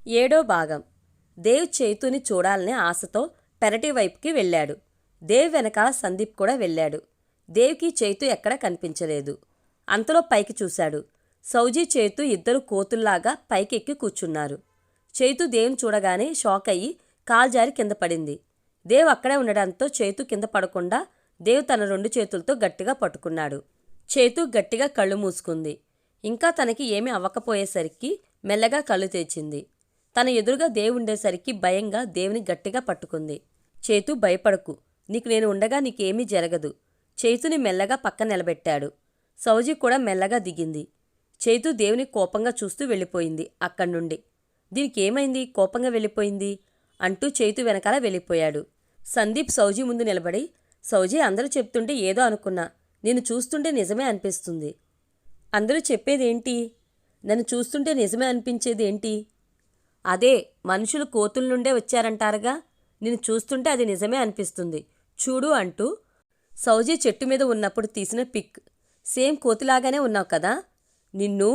ఏడో భాగం. దేవ్ చైతుని చూడాలని ఆశతో పెరటి వైపుకి వెళ్ళాడు. దేవ్ వెనకాల సందీప్ కూడా వెళ్ళాడు. దేవ్కి చైతు ఎక్కడా కనిపించలేదు. అంతలో పైకి చూశాడు. సౌజీ చైతు ఇద్దరు కోతుల్లాగా పైకెక్కి కూర్చున్నారు. చైతు దేవుని చూడగానే షాక్ అయ్యి కాల్జారి కింద పడింది. దేవ్ అక్కడే ఉండడంతో చైతు కింద పడకుండా దేవ్ తన 2 చేతులతో గట్టిగా పట్టుకున్నాడు. చైతు గట్టిగా కళ్ళు మూసుకుంది. ఇంకా తనకి ఏమీ అవ్వకపోయేసరికి మెల్లగా కళ్ళు తెరిచింది. తన ఎదురుగా దేవ్ ఉండేసరికి భయంగా దేవుని గట్టిగా పట్టుకుంది. చైతు, భయపడకు, నీకు నేను ఉండగా నీకేమీ జరగదు. చైతుని మెల్లగా పక్క నిలబెట్టాడు. సౌజీ కూడా మెల్లగా దిగింది. చైతు దేవుని కోపంగా చూస్తూ వెళ్ళిపోయింది అక్కడి నుండి. దీనికి ఏమైంది, కోపంగా వెళ్ళిపోయింది అంటూ చైతు వెనకాల వెళ్ళిపోయాడు. సందీప్ సౌజీ ముందు నిలబడి, సౌజీ, అందరూ చెప్తుంటే ఏదో అనుకున్నా, నిన్ను చూస్తుంటే నిజమే అనిపిస్తుంది. అందరూ చెప్పేదేంటి? నన్ను చూస్తుంటే నిజమే అనిపించేది ఏంటి? అదే, మనుషులు కోతుల నుండే వచ్చారంటారుగా, నిన్ను చూస్తుంటే అది నిజమే అనిపిస్తుంది చూడు అంటూ సౌజీ చెట్టు మీద ఉన్నప్పుడు తీసిన పిక్. సేమ్ కోతిలాగానే ఉన్నావు కదా నిన్ను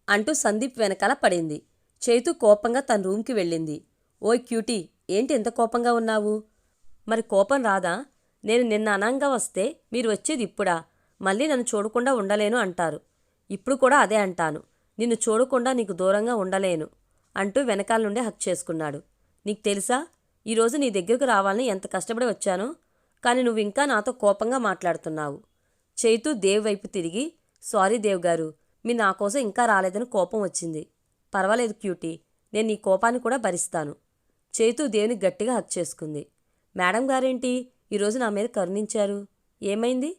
అంటూ సందీప్ వెనకాల పడింది. చైతు కోపంగా తన రూమ్కి వెళ్ళింది. ఓయ్ క్యూటీ, ఏంటి ఎంత కోపంగా ఉన్నావు? మరి కోపం రాదా? నేను నిన్న అనంగా వస్తే మీరు వచ్చేది ఇప్పుడా? మళ్ళీ నన్ను చూడకుండా ఉండలేను అంటారు. ఇప్పుడు కూడా అదే అంటాను, నిన్ను చూడకుండా నీకు దూరంగా ఉండలేను అంటూ వెనకాల నుండి హక్ చేసుకున్నాడు. నీకు తెలుసా, ఈరోజు నీ దగ్గరకు రావాలని ఎంత కష్టపడి వచ్చానో, కానీ నువ్వు ఇంకా నాతో కోపంగా మాట్లాడుతున్నావు. చైతు దేవ్ వైపు తిరిగి, సారీ దేవ్ గారు, మీరు నా కోసం ఇంకా రాలేదని కోపం వచ్చింది. పర్వాలేదు క్యూటీ, నేను నీ కోపాన్ని కూడా భరిస్తాను. చైతు దేవుని గట్టిగా హక్ చేసుకుంది. మేడం గారేంటి ఈరోజు నా మీద కరుణించారు? ఏమైంది?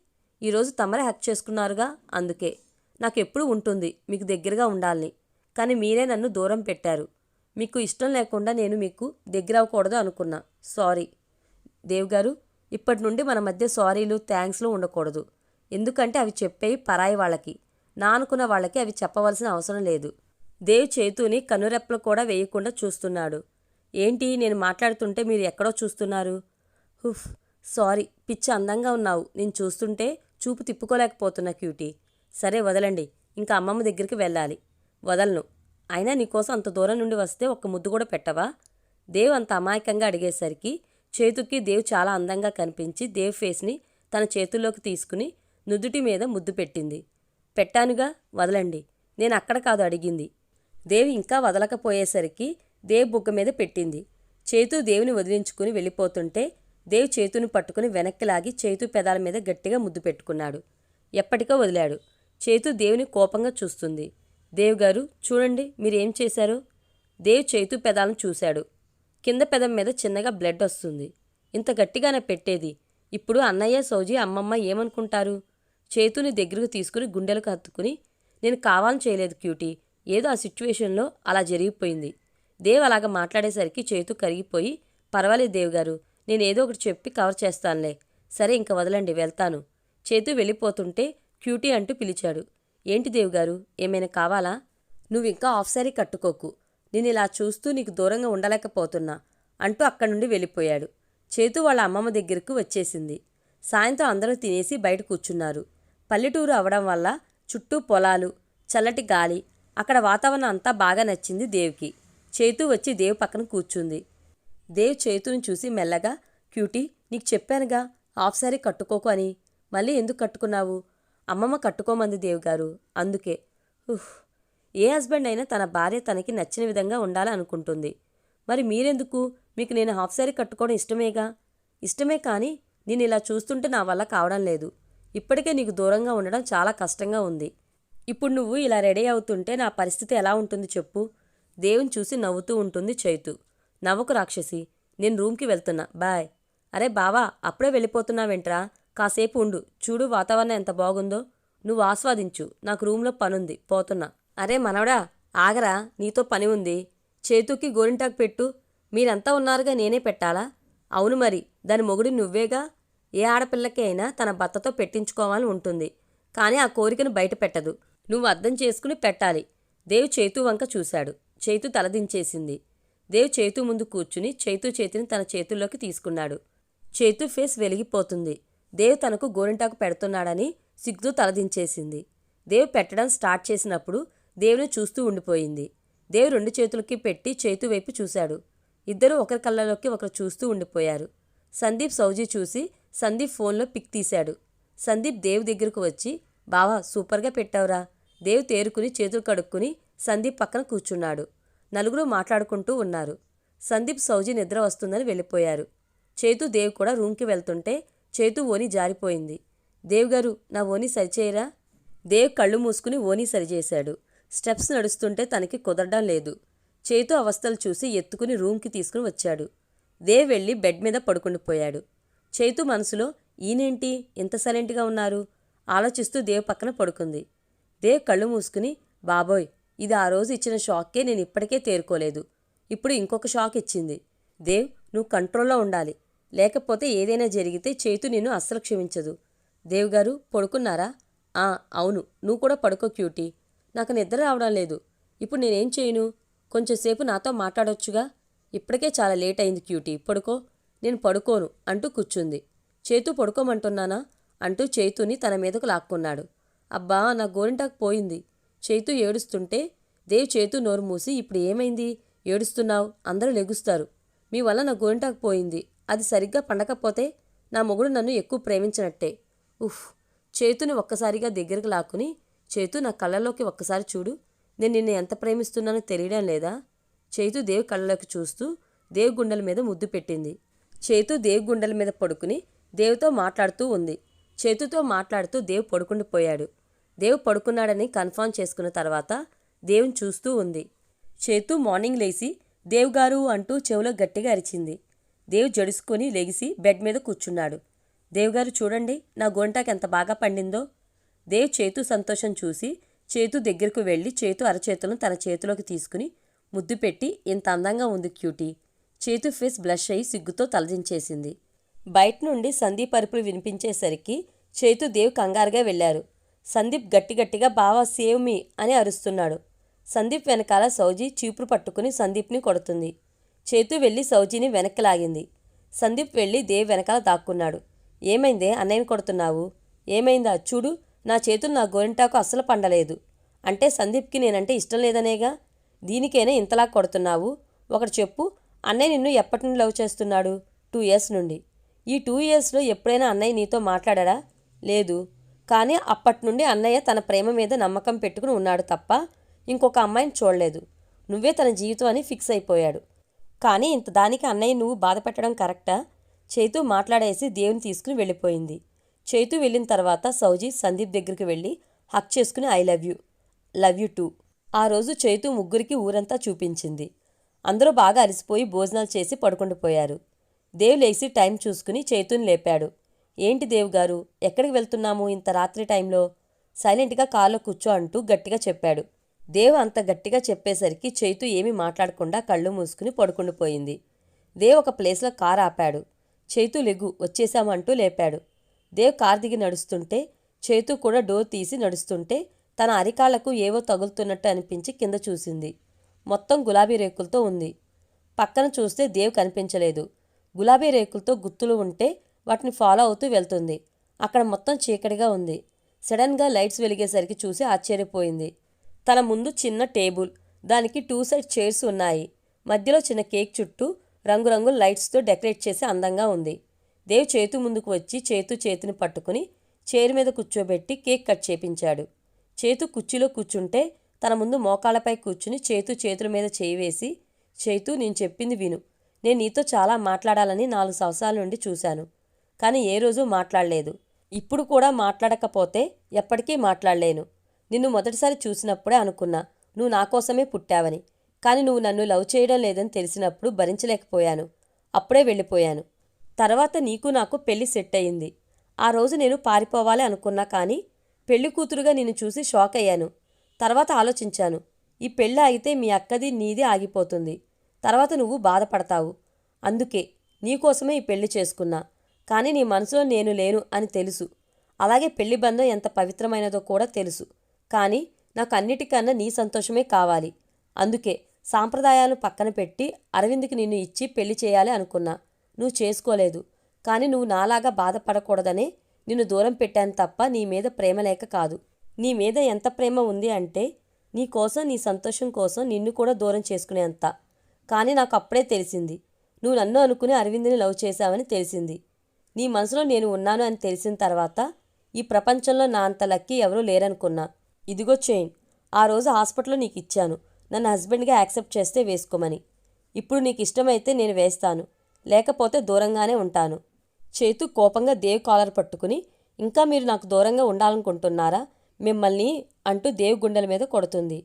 ఈరోజు తమరే హక్ చేసుకున్నారుగా, అందుకే. నాకు ఎప్పుడు ఉంటుంది మీకు దగ్గరగా ఉండాలని, కానీ మీరే నన్ను దూరం పెట్టారు. మీకు ఇష్టం లేకుండా నేను మీకు దగ్గర అవ్వకూడదు అనుకున్నా. సారీ. దేవ్ గారు, ఇప్పటి నుండి మన మధ్య సారీలు థ్యాంక్స్లు ఉండకూడదు. ఎందుకంటే అవి చెప్పేవి పరాయి వాళ్ళకి. నా అనుకున్న వాళ్ళకి అవి చెప్పవలసిన అవసరం లేదు. దేవ్ చైతుని కనురెప్పలు కూడా వేయకుండా చూస్తున్నాడు. ఏంటి, నేను మాట్లాడుతుంటే మీరు ఎక్కడో చూస్తున్నారు? హుఫ్, సారీ, పిచ్చి అందంగా ఉన్నావు. నేను చూస్తుంటే చూపు తిప్పుకోలేకపోతున్నా క్యూటీ. సరే వదలండి, ఇంకా అమ్మమ్మ దగ్గరికి వెళ్ళాలి. వదలను. అయినా నీకోసం అంత దూరం నుండి వస్తే ఒక్క ముద్దు కూడా పెట్టవా? దేవ్ అంత అమాయకంగా అడిగేసరికి చేతుకి దేవ్ చాలా అందంగా కనిపించి దేవ్ ఫేస్ని తన చేతుల్లోకి తీసుకుని నుదుటి మీద ముద్దు పెట్టింది. పెట్టానుగా, వదలండి. నేను అక్కడ కాదు అడిగింది. దేవ్ ఇంకా వదలకపోయేసరికి దేవ్ బుగ్గ మీద పెట్టింది. చేతు దేవుని వదిలించుకుని వెళ్ళిపోతుంటే దేవ్ చేతుని పట్టుకుని వెనక్కి లాగి చేతు పెదాల మీద గట్టిగా ముద్దు పెట్టుకున్నాడు. ఎప్పటికో వదిలాడు. చేతు దేవుని కోపంగా చూస్తుంది. దేవ్ గారు, చూడండి మీరేం చేశారో. దేవ్ చైతు పెదాలను చూశాడు. కింద పెదం మీద చిన్నగా బ్లడ్ వస్తుంది. ఇంత గట్టిగానే పెట్టేది. ఇప్పుడు అన్నయ్య, సౌజీ, అమ్మమ్మ ఏమనుకుంటారు? చేతుని దగ్గరకు తీసుకుని గుండెలకు హత్తుకుని, నేను కావాలని చేయలేదు క్యూటీ, ఏదో ఆ సిచ్యువేషన్లో అలా జరిగిపోయింది. దేవ్ అలాగ మాట్లాడేసరికి చేతు కరిగిపోయి, పర్వాలేదు దేవ్ గారు, నేనేదో ఒకటి చెప్పి కవర్ చేస్తానులే. సరే ఇంక వదలండి, వెళ్తాను. చేతు వెళ్ళిపోతుంటే క్యూటీ అంటూ పిలిచాడు. ఏంటి దేవ్ గారు, ఏమైనా కావాలా? నువ్వింకా హాఫ్ సారీ కట్టుకోకు. నేను ఇలా చూస్తూ నీకు దూరంగా ఉండలేకపోతున్నా అంటూ అక్కడి నుండి వెళ్ళిపోయాడు. చేతు వాళ్ళ అమ్మమ్మ దగ్గరకు వచ్చేసింది. సాయంత్రం అందరూ తినేసి బయట కూర్చున్నారు. పల్లెటూరు అవడం వల్ల చుట్టూ పొలాలు, చల్లటి గాలి, అక్కడ వాతావరణం అంతా బాగా నచ్చింది దేవ్కి. చేతు వచ్చి దేవ్ పక్కన కూర్చుంది. దేవ్ చేతుని చూసి మెల్లగా, క్యూటీ, నీకు చెప్పానుగా హాఫ్ సారీ కట్టుకోకు అని, మళ్ళీ ఎందుకు కట్టుకున్నావు? అమ్మమ్మ కట్టుకోమంది దేవ్ గారు, అందుకే. ఏ హస్బెండ్ అయినా తన భార్య తనకి నచ్చిన విధంగా ఉండాలని అనుకుంటుంది. మరి మీరెందుకు? మీకు నేను హాఫ్ సారీ కట్టుకోవడం ఇష్టమేగా. ఇష్టమే, కానీ నేను ఇలా చూస్తుంటే నా వల్ల కావడం లేదు. ఇప్పటికే నీకు దూరంగా ఉండడం చాలా కష్టంగా ఉంది. ఇప్పుడు నువ్వు ఇలా రెడీ అవుతుంటే నా పరిస్థితి ఎలా ఉంటుంది చెప్పు. దేవుని చూసి నవ్వుతూ ఉంటుంది చైతు. నవ్వకు రాక్షసి, నేను రూమ్కి వెళ్తున్నా, బాయ్. అరే బావా, అప్పుడే వెళ్ళిపోతున్నావేంట్రా? కాసేపు ఉండు, చూడు వాతావరణం ఎంత బాగుందో. నువ్వు ఆస్వాదించు, నాకు రూమ్లో పనుంది, పోతున్నా. అరే మనవడా, ఆగరా, నీతో పని ఉంది. చేతుకి గోరింటాకు పెట్టు. మీరంతా ఉన్నారుగా, నేనే పెట్టాలా? అవును మరి, దాని మొగుడి నువ్వేగా. ఏ ఆడపిల్లకి అయినా తన భర్తతో పెట్టించుకోవాలని ఉంటుంది, కానీ ఆ కోరికను బయట పెట్టదు. నువ్వు అర్థం చేసుకుని పెట్టాలి. దేవ్ చేతు వంక చూశాడు. చేతు తలదించేసింది. దేవ్ చేతు ముందు కూర్చుని చేతు చేతిని తన చేతుల్లోకి తీసుకున్నాడు. చేతు ఫేస్ వెలిగిపోతుంది. దేవ్ తనకు గోరింటాకు పెడుతున్నాడని సిగ్గుతో తలదించేసింది. దేవ్ పెట్టడం స్టార్ట్ చేసినప్పుడు దేవుని చూస్తూ ఉండిపోయింది. దేవ్ 2 చేతులకి పెట్టి చైతు వైపు చూశాడు. ఇద్దరూ ఒకరి కళ్ళలోకి ఒకరు చూస్తూ ఉండిపోయారు. సందీప్ సౌజీ చూసి సందీప్ ఫోన్లో పిక్ తీశాడు. సందీప్ దేవ్ దగ్గరకు వచ్చి, బావా సూపర్గా పెట్టావురా. దేవ్ తేరుకుని చేతులు కడుక్కుని సందీప్ పక్కన కూర్చున్నాడు. నలుగురు మాట్లాడుకుంటూ ఉన్నారు. సందీప్ సౌజీ నిద్ర వస్తుందని వెళ్ళిపోయారు. చైతు దేవ్ కూడా రూమ్కి వెళ్తుంటే చైతు ఓని జారిపోయింది. దేవ్ గారు నా ఓని సరిచేయరా? దేవ్ కళ్ళు మూసుకుని ఓని సరిచేశాడు. స్టెప్స్ నడుస్తుంటే తనకి కుదరడం లేదు. చైతు అవస్థలు చూసి ఎత్తుకుని రూమ్కి తీసుకుని వచ్చాడు. దేవ్ వెళ్ళి బెడ్ మీద పడుకుండిపోయాడు. చైతు మనసులో ఈయనేంటి ఇంత సైలెంట్గా ఉన్నారు ఆలోచిస్తూ దేవ్ పక్కన పడుకుంది. దేవ్ కళ్ళు మూసుకుని, బాబోయ్ ఇది ఆ రోజు ఇచ్చిన షాక్కే నేను ఇప్పటికే తేరుకోలేదు. ఇప్పుడు ఇంకొక షాక్ ఇచ్చింది. దేవ్ నువ్వు కంట్రోల్లో ఉండాలి, లేకపోతే ఏదైనా జరిగితే చైతు నిన్ను అస్సలు క్షమించదు. దేవ్ గారు పడుకున్నారా? అవును, నువ్వు కూడా పడుకో క్యూటీ. నాకు నిద్ర రావడం లేదు. ఇప్పుడు నేనేం చేయను? కొంచెంసేపు నాతో మాట్లాడొచ్చుగా. ఇప్పటికే చాలా లేట్ అయింది క్యూటీ, పడుకో. నేను పడుకోను అంటూ కూర్చుంది. చైతు పడుకోమంటున్నానా అంటూ చైతుని తన మీదకు లాక్కున్నాడు. అబ్బా నా గోరింటాకు పోయింది. చైతు ఏడుస్తుంటే దేవ్ చైతు నోరు మూసి, ఇప్పుడు ఏమైంది? ఏడుస్తున్నావు? అందరూ లెగుస్తారు. మీ వల్ల నా గోరింటాకు పోయింది. అది సరిగ్గా పండకపోతే నా మొగుడు నన్ను ఎక్కువ ప్రేమించినట్టే. ఉఫ్. చైతుని ఒక్కసారిగా దగ్గరికి లాక్కుని, చైతు నా కళ్ళలోకి ఒక్కసారి చూడు. నేను నిన్ను ఎంత ప్రేమిస్తున్నానో తెలియడం లేదా? చైతు దేవ్ కళ్ళలోకి చూస్తూ దేవ్ గుండెల మీద ముద్దు పెట్టింది. చైతు దేవ్ గుండెల మీద పడుకుని దేవుతో మాట్లాడుతూ ఉంది. చైతుతో మాట్లాడుతూ దేవ్ పడుకుండిపోయాడు. దేవ్ పడుకున్నాడని కన్ఫర్మ్ చేసుకున్న తర్వాత దేవుని చూస్తూ ఉంది. చైతు మార్నింగ్ లేచి దేవ్ గారు అంటూ చెవిలో గట్టిగా అరిచింది. దేవ్ జడుసుకొని లెగిసి బెడ్ మీద కూర్చున్నాడు. దేవ్ గారు చూడండి నా గోంటాకు ఎంత బాగా పండిందో. దేవ్ చైతు సంతోషం చూసి చైతు దగ్గరకు వెళ్ళి చైతు అరచేతులను తన చేతిలోకి తీసుకుని ముద్దు పెట్టి, ఇంత అందంగా ఉంది క్యూటీ. చైతు ఫేస్ బ్లష్ అయ్యి సిగ్గుతో తలదించేసింది. బయట నుండి సందీప్ అరుపులు వినిపించేసరికి చైతు దేవ్ కంగారుగా వెళ్లారు. సందీప్ గట్టిగట్టిగా బావా సేవ్ మీ అని అరుస్తున్నాడు. సందీప్ వెనకాల సౌజీ చీపురు పట్టుకుని సందీప్ని కొడుతుంది. చైతు వెళ్ళి సౌజీని వెనక్కి లాగింది. సందీప్ వెళ్ళి దేవ్ వెనకాల దాక్కున్నాడు. ఏమైందే అన్నయ్యని కొడుతున్నావు? ఏమైందా చూడు, నా చేతులు నా గోరింటాకు అస్సలు పండలేదు. అంటే సందీప్కి నేనంటే ఇష్టం లేదనేగా? దీనికైనా ఇంతలా కొడుతున్నావు? ఒకటి చెప్పు, అన్నయ్య నిన్ను ఎప్పటి నుండి లవ్ చేస్తున్నాడు? 2 years నుండి. ఈ 2 yearsలో ఎప్పుడైనా అన్నయ్య నీతో మాట్లాడాడా? లేదు. కానీ అప్పటి నుండి అన్నయ్య తన ప్రేమ మీద నమ్మకం పెట్టుకుని ఉన్నాడు తప్ప ఇంకొక అమ్మాయిని చూడలేదు. నువ్వే తన జీవితం అని ఫిక్స్ అయిపోయాడు. కానీ ఇంత దానికి అన్నయ్య నువ్వు బాధపెట్టడం కరెక్టా? చైతు మాట్లాడేసి దేవుని తీసుకుని వెళ్ళిపోయింది. చైతు వెళ్ళిన తర్వాత సౌజీ సందీప్ దగ్గరికి వెళ్ళి హక్ చేసుకుని ఐ లవ్ యూ టూ. ఆ రోజు చైతు ముగ్గురికి ఊరంతా చూపించింది. అందరూ బాగా అలసిపోయి భోజనాలు చేసి పడుకుండిపోయారు. దేవ్ లేచి టైం చూసుకుని చైతుని లేపాడు. ఏంటి దేవ్ గారు, ఎక్కడికి వెళ్తున్నాము ఇంత రాత్రి టైంలో? సైలెంట్గా కారులో కూర్చో అంటూ గట్టిగా చెప్పాడు. దేవ్ అంత గట్టిగా చెప్పేసరికి చైతు ఏమీ మాట్లాడకుండా కళ్ళు మూసుకుని పడుకుండిపోయింది. దేవ్ ఒక ప్లేస్లో కారు ఆపాడు. చైతు లెగు వచ్చేశామంటూ లేపాడు. దేవ్ కారు దిగి నడుస్తుంటే చైతు కూడా డోర్ తీసి నడుస్తుంటే తన అరికాళ్లకు ఏవో తగులుతున్నట్టు అనిపించి కింద చూసింది. మొత్తం గులాబీ రేకులతో ఉంది. పక్కన చూస్తే దేవ్ కనిపించలేదు. గులాబీ రేకులతో గుత్తులు ఉంటే వాటిని ఫాలో అవుతూ వెళ్తుంది. అక్కడ మొత్తం చీకటిగా ఉంది. సడన్గా లైట్స్ వెలిగేసరికి చూసి ఆశ్చర్యపోయింది. తన ముందు చిన్న టేబుల్, దానికి 2 side చైర్స్ ఉన్నాయి. మధ్యలో చిన్న కేక్ చుట్టూ రంగురంగుల లైట్స్తో డెకరేట్ చేసి అందంగా ఉంది. దేవ్ చైతు ముందుకు వచ్చి చైతు చేతిని పట్టుకుని చైర్ మీద కూర్చోబెట్టి కేక్ కట్ చేపించాడు. చైతు కుర్చీలో కూర్చుంటే తన ముందు మోకాళ్ళపై కూర్చుని చైతు చేతుల మీద చేయి వేసి, చైతు నేను చెప్పింది విను. నేను నీతో చాలా మాట్లాడాలని 4 సంవత్సరాల నుండి చూశాను. కానీ ఏ రోజు మాట్లాడలేదు. ఇప్పుడు కూడా మాట్లాడకపోతే ఎప్పటికీ మాట్లాడలేను. నిన్ను మొదటిసారి చూసినప్పుడే అనుకున్నా నువ్వు నా కోసమే పుట్టావని. కానీ నువ్వు నన్ను లవ్ చేయడం లేదని తెలిసినప్పుడు భరించలేకపోయాను. అప్పుడే వెళ్ళిపోయాను. తర్వాత నీకు నాకు పెళ్లి సెట్ అయ్యింది. ఆ రోజు నేను పారిపోవాలి అనుకున్నా, కానీ పెళ్లి కూతురుగా నిన్ను చూసి షాక్ అయ్యాను. తర్వాత ఆలోచించాను, ఈ పెళ్ళి ఆగితే మీ అక్కది నీది ఆగిపోతుంది. తర్వాత నువ్వు బాధపడతావు. అందుకే నీకోసమే ఈ పెళ్లి చేసుకున్నా. కానీ నీ మనసులో నేను లేను అని తెలుసు. అలాగే పెళ్లి బంధం ఎంత పవిత్రమైనదో కూడా తెలుసు. కానీ నాకు అన్నిటికన్నా నీ సంతోషమే కావాలి. అందుకే సాంప్రదాయాలను పక్కన పెట్టి అరవింద్కి నిన్ను ఇచ్చి పెళ్లి చేయాలి అనుకున్నా. నువ్వు చేసుకోలేదు. కానీ నువ్వు నాలాగా బాధపడకూడదనే నిన్ను దూరం పెట్టాను తప్ప నీ మీద ప్రేమ లేక కాదు. నీ మీద ఎంత ప్రేమ ఉంది అంటే నీ కోసం, నీ సంతోషం కోసం నిన్ను కూడా దూరం చేసుకునేంత. కానీ నాకు అప్పుడే తెలిసింది, నువ్వు నన్ను అనుకుని అరవింద్ని లవ్ చేశావని తెలిసింది. నీ మనసులో నేను ఉన్నాను అని తెలిసిన తర్వాత ఈ ప్రపంచంలో నా అంత లక్కీ ఎవరూ లేరనుకున్నా. ఇదిగో చైన్. ఆ రోజు హాస్పిటల్లో నీకు ఇచ్చాను, నన్ను హస్బెండ్గా యాక్సెప్ట్ చేస్తే వేసుకోమని. ఇప్పుడు నీకు ఇష్టమైతే నేను వేస్తాను, లేకపోతే దూరంగానే ఉంటాను. చేతు కోపంగా దేవ్ కాలర్ పట్టుకుని, ఇంకా మీరు నాకు దూరంగా ఉండాలనుకుంటున్నారా మిమ్మల్ని అంటూ దేవ్ గుండెల మీద కొడుతుంది.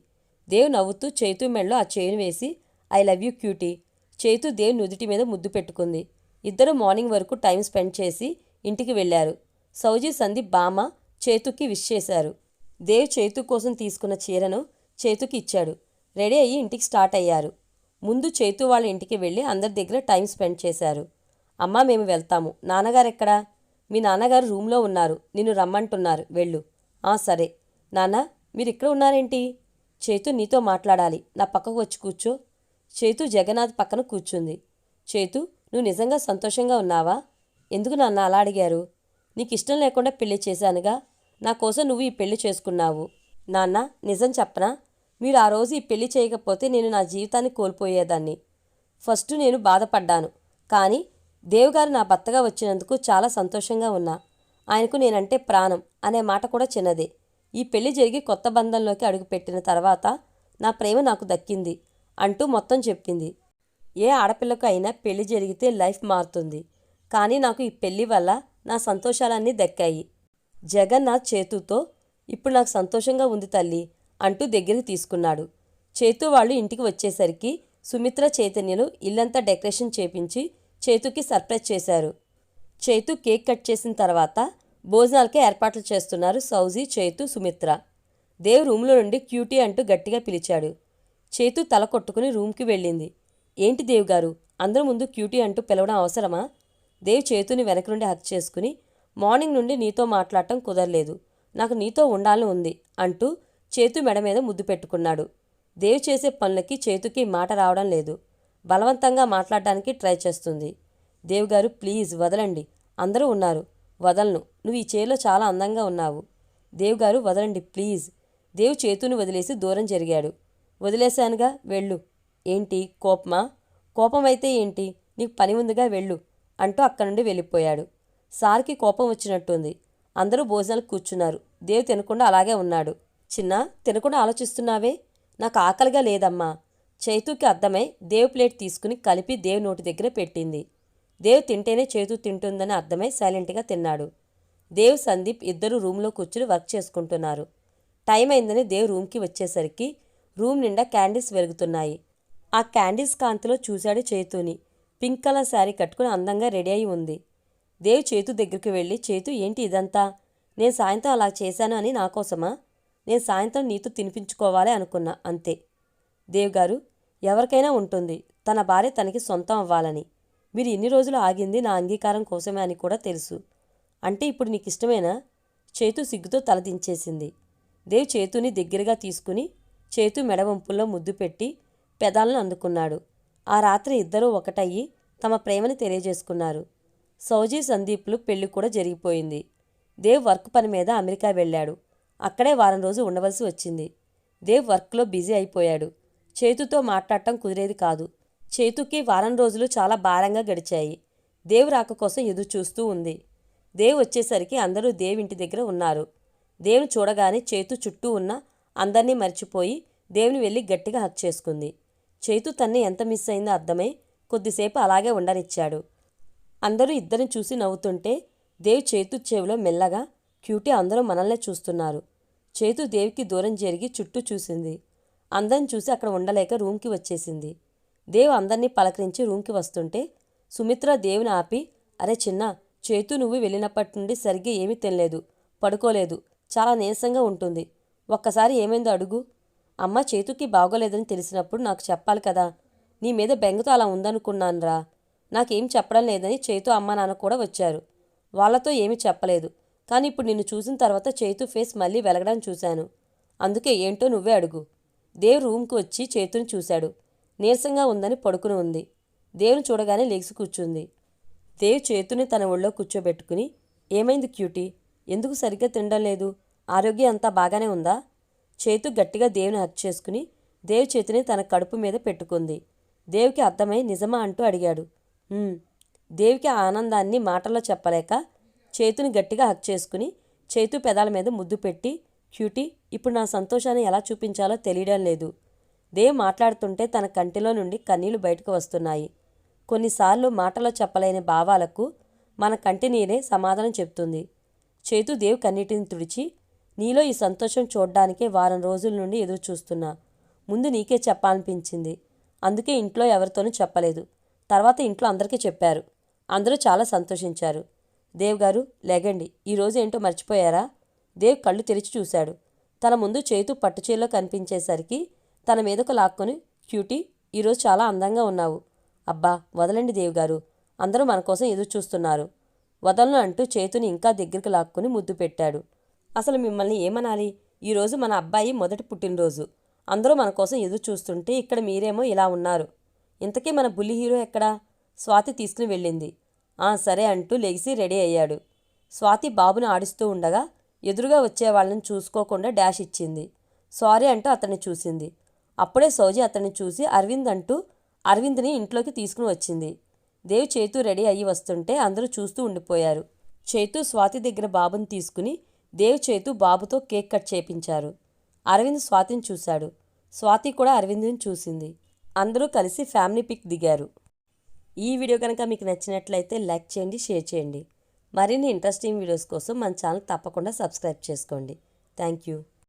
దేవ్ నవ్వుతూ చేతు మెడలో ఆ చైన్ వేసి, ఐ లవ్ యూ క్యూటీ. చేతు దేవ్ నుదుటి మీద ముద్దు పెట్టుకుంది. ఇద్దరు మార్నింగ్ వరకు టైం స్పెండ్ చేసి ఇంటికి వెళ్లారు. సౌజీ, సందీప్ బామ్మ చేతుకి విష్ చేశారు. దేవ్ చేతు కోసం తీసుకున్న చీరను చేతుకి ఇచ్చాడు. రెడీ అయ్యి ఇంటికి స్టార్ట్ అయ్యారు. ముందు చేతు వాళ్ళ ఇంటికి వెళ్ళి అందరి దగ్గర టైం స్పెండ్ చేశారు. అమ్మా, మేము వెళ్తాము. నాన్నగారెక్కడా? మీ నాన్నగారు రూమ్లో ఉన్నారు, నిన్ను రమ్మంటున్నారు, వెళ్ళు. సరే. నాన్న, మీరు ఇక్కడ ఉన్నారేంటి? చేతు నీతో మాట్లాడాలి, నా పక్కకు వచ్చి కూర్చో. చేతు జగన్నాథ్ పక్కన కూర్చుంది. చేతు, నువ్వు నిజంగా సంతోషంగా ఉన్నావా? ఎందుకు నాన్న అలా అడిగారు? నీకు ఇష్టం లేకుండా పెళ్లి చేశానుగా, నా కోసం నువ్వు ఈ పెళ్లి చేసుకున్నావు. నాన్న, నిజం చెప్పనా? మీరు ఆ రోజు ఈ పెళ్లి చేయకపోతే నేను నా జీవితాన్ని కోల్పోయేదాన్ని. ఫస్ట్ నేను బాధపడ్డాను, కానీ దేవ్గారు నా భర్తగా వచ్చినందుకు చాలా సంతోషంగా ఉన్నా. ఆయనకు నేనంటే ప్రాణం అనే మాట కూడా చిన్నదే. ఈ పెళ్లి జరిగి కొత్త బంధంలోకి అడుగుపెట్టిన తర్వాత నా ప్రేమ నాకు దక్కింది అంటూ మొత్తం చెప్పింది. ఏ ఆడపిల్లకు అయినా పెళ్లి జరిగితే లైఫ్ మారుతుంది, కానీ నాకు ఈ పెళ్లి వల్ల నా సంతోషాలన్నీ దక్కాయి. జగన్నాథ్ చేతుతో, ఇప్పుడు నాకు సంతోషంగా ఉంది తల్లి అంటూ దగ్గరికి తీసుకున్నాడు. చేతు వాళ్ళు ఇంటికి వచ్చేసరికి సుమిత్ర, చైతన్యలు ఇల్లంతా డెకరేషన్ చేపించి చేతుకి సర్ప్రైజ్ చేశారు. చేతు కేక్ కట్ చేసిన తర్వాత భోజనాలకే ఏర్పాట్లు చేస్తున్నారు సౌజీ, చేతు, సుమిత్ర. దేవ్ రూమ్లో నుండి క్యూటీ అంటూ గట్టిగా పిలిచాడు. చేతు తల కొట్టుకుని రూమ్కి వెళ్ళింది. ఏంటి దేవ్ గారు, అందరి ముందు క్యూటీ అంటూ పిలవడం అవసరమా? దేవ్ చేతుని వెనక నుండి హక్ చేసుకుని, మార్నింగ్ నుండి నీతో మాట్లాడటం కుదరలేదు, నాకు నీతో ఉండాలని ఉంది అంటూ చేతు మెడ మీద ముద్దు పెట్టుకున్నాడు. దేవ్ చేసే పనులకి చేతుకి మాట రావడం లేదు. బలవంతంగా మాట్లాడడానికి ట్రై చేస్తుంది. దేవ్ గారు, ప్లీజ్ వదలండి, అందరూ ఉన్నారు. వదలను, నువ్వు ఈ చీరలో చాలా అందంగా ఉన్నావు. దేవ్ గారు, వదలండి ప్లీజ్. దేవ్ చేతుని వదిలేసి దూరం జరిగాడు. వదిలేశానుగా, వెళ్ళు. ఏంటి కోపమా? కోపమైతే ఏంటి, నీకు పని ఉందిగా, వెళ్ళు అంటూ అక్కడి నుండి వెళ్ళిపోయాడు. సార్కి కోపం వచ్చినట్టుంది. అందరూ భోజనాలకు కూర్చున్నారు. దేవ్ తినకుండా అలాగే ఉన్నాడు. చిన్న, తినకుండా ఆలోచిస్తున్నావే? నాకు ఆకలిగా లేదమ్మా. చైతుకి అర్థమై దేవ్ ప్లేట్ తీసుకుని కలిపి దేవ్ నోటి దగ్గర పెట్టింది. దేవ్ తింటేనే చేతు తింటుందని అర్థమై సైలెంట్గా తిన్నాడు. దేవ్, సందీప్ ఇద్దరు రూమ్లో కూర్చుని వర్క్ చేసుకుంటున్నారు. టైం అయిందని దేవ్ రూమ్కి వచ్చేసరికి రూమ్ నిండా క్యాండిల్స్ వెలుగుతున్నాయి. ఆ క్యాండిల్స్ కాంతిలో చూశాడు చేతుని. పింక్ కలర్ శారీ కట్టుకుని అందంగా రెడీ అయి ఉంది. దేవ్ చేతు దగ్గరికి వెళ్ళి, చేతు ఏంటి ఇదంతా? నేను సాయంత్రం అలా చేశాను అని నా కోసమా? నేను సాయంత్రం నీతో తినిపించుకోవాలి అనుకున్నా, అంతే. దేవ్ గారు, ఎవరికైనా ఉంటుంది తన భార్య తనకి సొంతం అవ్వాలని. మీరు ఇన్ని రోజులు ఆగింది నా అంగీకారం కోసమే అని కూడా తెలుసు. అంటే ఇప్పుడు నీకు ఇష్టమేనా? చేతు సిగ్గుతో తలదించేసింది. దేవ్ చేతుని దగ్గరగా తీసుకుని చేతు మెడవంపుల్లో ముద్దు పెట్టి పెదాలను అందుకున్నాడు. ఆ రాత్రి ఇద్దరూ ఒకటయ్యి తమ ప్రేమని తెలియజేసుకున్నారు. సౌజీ, సందీప్లు పెళ్లి కూడా జరిగిపోయింది. దేవ్ వర్క్ పని మీద అమెరికా వెళ్ళాడు. అక్కడే వారం రోజు ఉండవలసి వచ్చింది. దేవ్ వర్క్లో బిజీ అయిపోయాడు. చేతుతో మాట్లాడటం కుదిరేది కాదు. చేతుకి వారం రోజులు చాలా భారంగా గడిచాయి. దేవ్ రాక కోసం ఎదురు చూస్తూ ఉంది. దేవ్ వచ్చేసరికి అందరూ దేవ్ ఇంటి దగ్గర ఉన్నారు. దేవుని చూడగానే చేతు చుట్టూ ఉన్న అందర్నీ మర్చిపోయి దేవుని వెళ్ళి గట్టిగా హక్ చేసుకుంది. చేతు తన్ని ఎంత మిస్ అయిందో అర్థమై కొద్దిసేపు అలాగే ఉండనిచ్చాడు. అందరూ ఇద్దరిని చూసి నవ్వుతుంటే దేవ్ చేతు చెవిలో మెల్లగా, క్యూటీ, అందరూ మనల్నే చూస్తున్నారు. చేతు దేవ్కి దూరం జరిగి చుట్టూ చూసింది. అందరిని చూసి అక్కడ ఉండలేక రూమ్కి వచ్చేసింది. దేవ్ అందరినీ పలకరించి రూమ్కి వస్తుంటే సుమిత్ర దేవుని ఆపి, అరే చిన్న, చేతు నువ్వు వెళ్ళినప్పటి నుండి సరిగ్గా ఏమీ తినలేదు, పడుకోలేదు, చాలా నీరసంగా ఉంటుంది. ఒక్కసారి ఏమైందో అడుగు. అమ్మ, చేతుకి బాగోలేదని తెలిసినప్పుడు నాకు చెప్పాలి కదా. నీ మీద బెంగతో అలా ఉందనుకున్నానురా. నాకేం చెప్పడం లేదని చేతు అమ్మ నాన్న కూడా వచ్చారు. వాళ్లతో ఏమీ చెప్పలేదు. కానీ ఇప్పుడు నిన్ను చూసిన తర్వాత చేతు ఫేస్ మళ్ళీ వెలగడం చూశాను. అందుకే ఏంటో నువ్వే అడుగు. దేవ్ రూమ్కి వచ్చి చేతుని చూశాడు. నీరసంగా ఉందని పడుకుని ఉంది. దేవుని చూడగానే లెగిసి కూర్చుంది. దేవ్ చేతుని తన ఒళ్ళో కూర్చోబెట్టుకుని, ఏమైంది క్యూటీ, ఎందుకు సరిగ్గా తినడం లేదు? ఆరోగ్యం అంతా బాగానే ఉందా? చైతు గట్టిగా దేవుని హక్ చేసుకుని దేవ్ చేతిని తన కడుపు మీద పెట్టుకుంది. దేవ్కి అర్థమై నిజమా అంటూ అడిగాడు. దేవ్కి ఆ ఆనందాన్ని మాటల్లో చెప్పలేక చైతుని గట్టిగా హక్ చేసుకుని చైతు పెదాల మీద ముద్దు పెట్టి, క్యూటీ, ఇప్పుడు నా సంతోషాన్ని ఎలా చూపించాలో తెలియడం లేదు. దేవ్ మాట్లాడుతుంటే తన కంటిలో నుండి కన్నీళ్లు బయటకు వస్తున్నాయి. కొన్నిసార్లు మాటలో చెప్పలేని భావాలకు మన కంటి నీరే సమాధానం చెప్తుంది. చైతు దేవ్ కన్నీటిని తుడిచి, నీలో ఈ సంతోషం చూడ్డానికే వారం రోజుల నుండి ఎదురు చూస్తున్నా. ముందు నీకే చెప్పాలనిపించింది. అందుకే ఇంట్లో ఎవరితోనూ చెప్పలేదు. తర్వాత ఇంట్లో అందరికీ చెప్పారు. అందరూ చాలా సంతోషించారు. దేవ్ గారు లేగండి, ఈరోజు ఏంటో మర్చిపోయారా? దేవ్ కళ్ళు తెరిచి చూశాడు. తన ముందు చైతు పట్టుచీరలో కనిపించేసరికి తన మీదకు లాక్కొని, క్యూటీ, ఈరోజు చాలా అందంగా ఉన్నావు. అబ్బా వదలండి దేవ్ గారు, అందరూ మన కోసం ఎదురు చూస్తున్నారు. వదలను అంటూ చైతుని ఇంకా దగ్గరికి లాక్కుని ముద్దు పెట్టాడు. అసలు మిమ్మల్ని ఏమనాలి? ఈరోజు మన అబ్బాయి మొదటి పుట్టినరోజు. అందరూ మన కోసం ఎదురు చూస్తుంటే ఇక్కడ మీరేమో ఇలా ఉన్నారు. ఇంతకీ మన బుల్లి హీరో ఎక్కడా? స్వాతి తీసుకుని వెళ్ళింది. సరే అంటూ లెగిసి రెడీ అయ్యాడు. స్వాతి బాబును ఆడిస్తూ ఉండగా ఎదురుగా వచ్చే వాళ్ళని చూసుకోకుండా డాష్ ఇచ్చింది. సారీ అంటూ అతన్ని చూసింది. అప్పుడే సౌజీ అతన్ని చూసి అరవింద్ అంటూ అరవింద్ని ఇంట్లోకి తీసుకుని వచ్చింది. దేవ్ చైతు రెడీ అయ్యి వస్తుంటే అందరూ చూస్తూ ఉండిపోయారు. చైతు స్వాతి దగ్గర బాబుని తీసుకుని దేవ్ చైతు బాబుతో కేక్ కట్ చేపించారు. అరవింద్ స్వాతిని చూశాడు. స్వాతి కూడా అరవింద్ని చూసింది. అందరూ కలిసి ఫ్యామిలీ పిక్ దిగారు. ఈ వీడియో కనుక మీకు నచ్చినట్లయితే లైక్ చేయండి, షేర్ చేయండి. మరిన్ని ఇంట్రెస్టింగ్ వీడియోస్ కోసం మన ఛానల్ తప్పకుండా సబ్స్క్రైబ్ చేసుకోండి. Thank you.